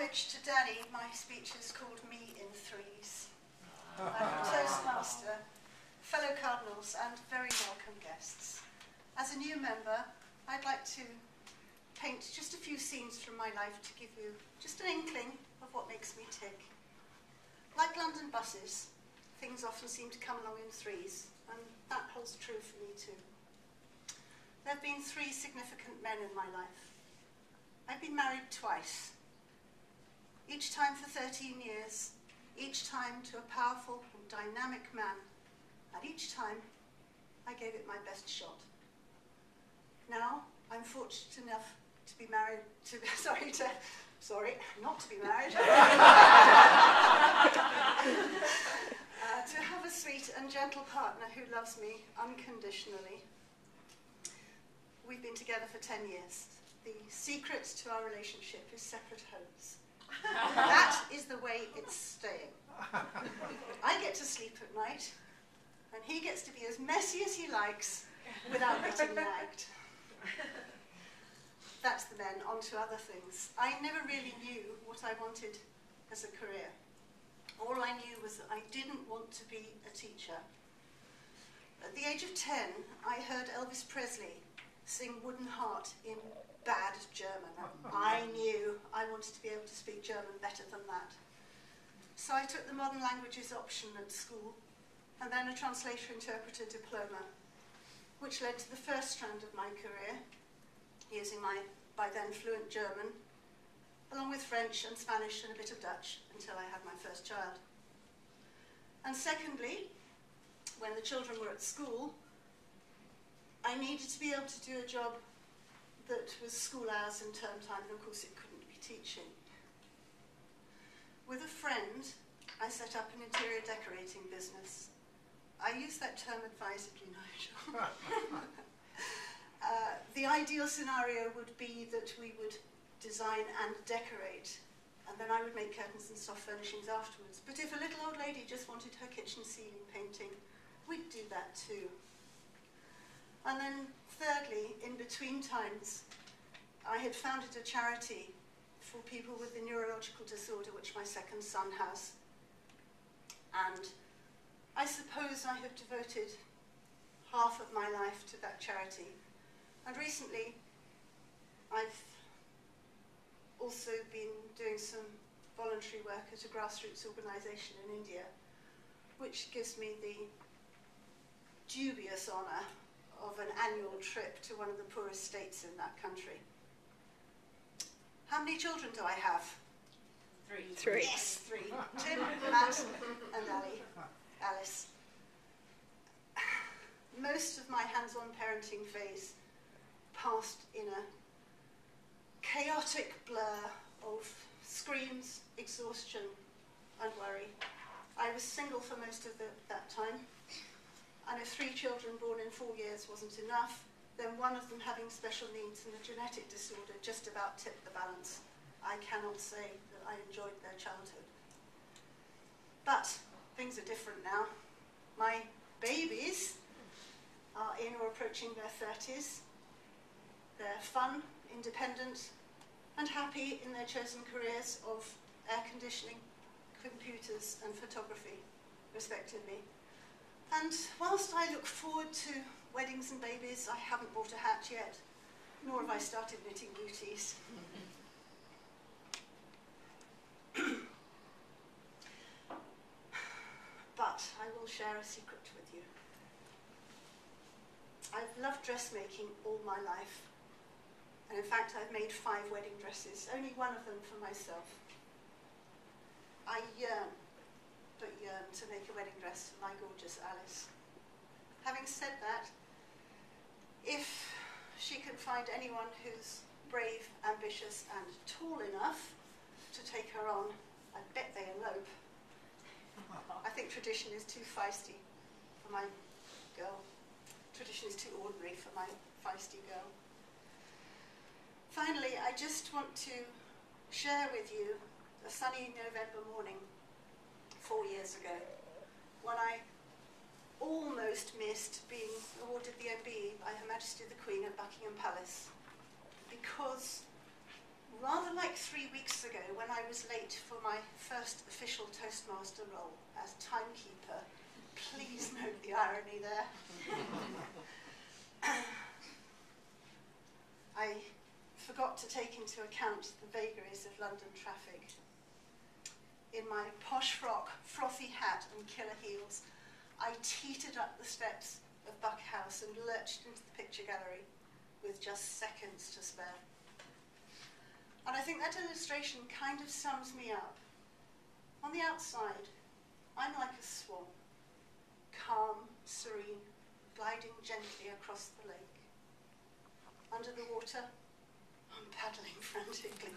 which, to Danny, my speech is called Me in Threes. I'm a Toastmaster, fellow Cardinals, and very welcome guests. As a new member, I'd like to paint just a few scenes from my life to give you just an inkling of what makes me tick. Like London buses, things often seem to come along in threes, and that holds true for me too. There have been 3 significant men in my life. I've been married twice, each time for 13 years, each time to a powerful and dynamic man, and each time I gave it my best shot. Now I'm fortunate enough to be married to, not to be married, to have a sweet and gentle partner who loves me unconditionally. We've been together for 10 years. The secret to our relationship is separate homes. That is the way it's staying. I get to sleep at night, and he gets to be as messy as he likes without getting nagged. That's the men. On to other things. I never really knew what I wanted as a career. All I knew was that I didn't want to be a teacher. At the age of 10, I heard Elvis Presley sing Wooden Heart in bad German. I knew I wanted to be able to speak German better than that. So I took the modern languages option at school, and then a translator-interpreter diploma, which led to the first strand of my career, using my, by then, fluent German, along with French and Spanish and a bit of Dutch, until I had my first child. And secondly, when the children were at school, I needed to be able to do a job that was school hours and term time, and of course it couldn't be teaching. With a friend, I set up an interior decorating business. I use that term advisedly, Nigel. The ideal scenario would be that we would design and decorate, and then I would make curtains and soft furnishings afterwards. But if a little old lady just wanted her kitchen ceiling painting, we'd do that too. And then thirdly, in between times, I had founded a charity for people with the neurological disorder which my second son has. And I suppose I have devoted half of my life to that charity. And recently, I've also been doing some voluntary work at a grassroots organisation in India, which gives me the dubious honour of an annual trip to one of the poorest states in that country. How many children do I have? 3. Yes, 3. Tim, Matt, and Alice. Most of my hands-on parenting phase passed in a chaotic blur of screams, exhaustion, and worry. I was single for most of that time. And if 3 children born in 4 years wasn't enough, then one of them having special needs and a genetic disorder just about tipped the balance. I cannot say that I enjoyed their childhood. But things are different now. My babies are in or approaching their 30s. They're fun, independent, and happy in their chosen careers of air conditioning, computers, and photography, respectively. And whilst I look forward to weddings and babies, I haven't bought a hat yet, nor have I started knitting booties. But I will share a secret with you. I've loved dressmaking all my life. And in fact, I've made 5 wedding dresses, only one of them for myself. I yearn to make a wedding dress for my gorgeous Alice. Having said that, if she can find anyone who's brave, ambitious, and tall enough to take her on, I bet they elope. I think tradition is too feisty for my girl. Tradition is too ordinary for my feisty girl. Finally, I just want to share with you a sunny November morning 4 years ago, when I almost missed being awarded the MBE by Her Majesty the Queen at Buckingham Palace, because rather like 3 weeks ago when I was late for my first official Toastmaster role as timekeeper. Please note the irony there. I forgot to take into account the vagaries of London traffic. In my posh frock, frothy hat and killer heels, I teetered up the steps of Buck House and lurched into the picture gallery with just seconds to spare. And I think that illustration kind of sums me up. On the outside, I'm like a swan, calm, serene, gliding gently across the lake. Under the water, I'm paddling frantically.